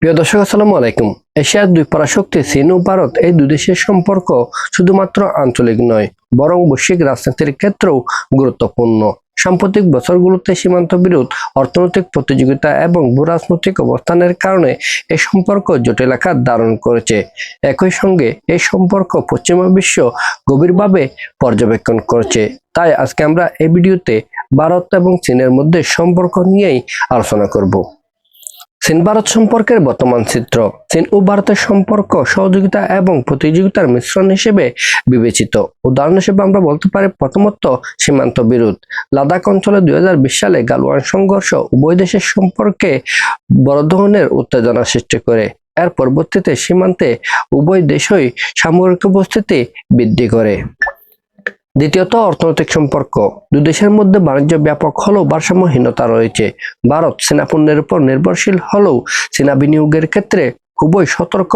প্রিয় দর্শক, আসসালামু আলাইকুম। এশিয়ার দুই পরাশক্তি চীন ও ভারত, এই দুই দেশের সম্পর্ক শুধুমাত্র আঞ্চলিক নয়, বরং বৈশ্বিক রাজনীতির ক্ষেত্রেও গুরুত্বপূর্ণ। সাম্প্রতিক বছরগুলোতে সীমান্ত বিরোধ, অর্থনৈতিক প্রতিযোগিতা এবং ভূরাজনৈতিক অবস্থানের কারণে এই সম্পর্ক জটিল আকার ধারণ করেছে। একই সঙ্গে এই সম্পর্ক পশ্চিমা বিশ্ব গভীরভাবে পর্যবেক্ষণ করছে। তাই আজকে আমরা এই ভিডিওতে ভারত এবং চীনের মধ্যে সম্পর্ক নিয়েই আলোচনা করব। চীন ভারত সম্পর্কের বর্তমান চিত্র। চীন ও ভারতের সম্পর্ক সহযোগিতা এবং প্রতিযোগিতার মিশ্রণ হিসেবে বিবেচিত। উদাহরণ হিসেবে আমরা বলতে পারি, প্রথমত সীমান্ত বিরোধ। লাদাখ অঞ্চলে 2020 সালে গালওয়ান সংঘর্ষ উভয় দেশের সম্পর্কে বড় ধরনের উত্তেজনা সৃষ্টি করে। এর পরবর্তীতে সীমান্তে উভয় দেশই সামরিক উপস্থিতি বৃদ্ধি করে। দ্বিতীয়ত অর্থনৈতিক সম্পর্ক। দুই দেশের মধ্যে বাণিজ্য ব্যাপক হলেও ভারসাম্যহীনতা রয়েছে। ভারত চীনা পণ্যের উপর নির্ভরশীল হলেও চীনা বিনিয়োগের ক্ষেত্রে খুবই সতর্ক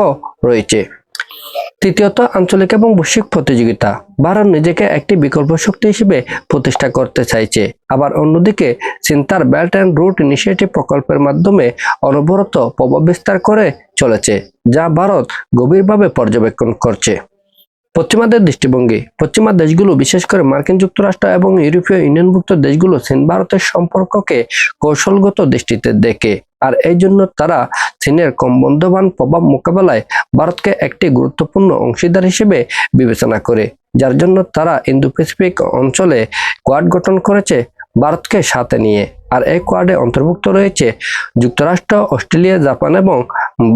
রয়েছে। তৃতীয়ত আঞ্চলিক এবং বৈশ্বিক প্রতিযোগিতা। ভারত নিজেকে একটি বিকল্প শক্তি হিসেবে প্রতিষ্ঠা করতে চাইছে, আবার অন্যদিকে চীন তার বেল্ট অ্যান্ড রোড ইনিশিয়েটিভ প্রকল্পের মাধ্যমে অনবরত প্রভাব বিস্তার করে চলেছে, যা ভারত গভীরভাবে পর্যবেক্ষণ করছে। পশ্চিমাদের দৃষ্টিভঙ্গি। পশ্চিমা দেশগুলো, বিশেষ করে মার্কিন যুক্তরাষ্ট্র এবং ইউরোপীয় ইউনিয়নভুক্ত দেশগুলো চীন ভারতের সম্পর্ককে কৌশলগত দৃষ্টিতে দেখে, আর এই জন্য তারা চীনের ক্রমবর্ধমান প্রভাব মোকাবেলায় ভারতকে একটি গুরুত্বপূর্ণ অংশীদার হিসেবে বিবেচনা করে, যার জন্য তারা ইন্দো প্যাসিফিক অঞ্চলে কোয়াড গঠন করেছে ভারতকে সাথে নিয়ে। আর এই কোয়াডে অন্তর্ভুক্ত রয়েছে যুক্তরাষ্ট্র, অস্ট্রেলিয়া, জাপান এবং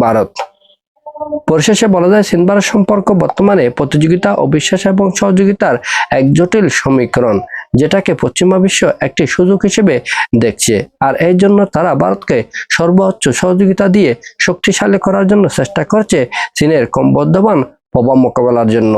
ভারত। পরিশেষে বলা যায়, চীন ভারত সম্পর্ক বর্তমানে প্রতিযোগিতা, অবিশ্বাস এবং সহযোগিতার এক জটিল সমীকরণ, যেটাকে পশ্চিমা বিশ্ব একটি সুযোগ হিসেবে দেখছে। আর এই জন্য তারা ভারতকে সর্বোচ্চ সহযোগিতা দিয়ে শক্তিশালী করার জন্য চেষ্টা করছে চীনের ক্রমবর্ধমান প্রভাব মোকাবেলার জন্য।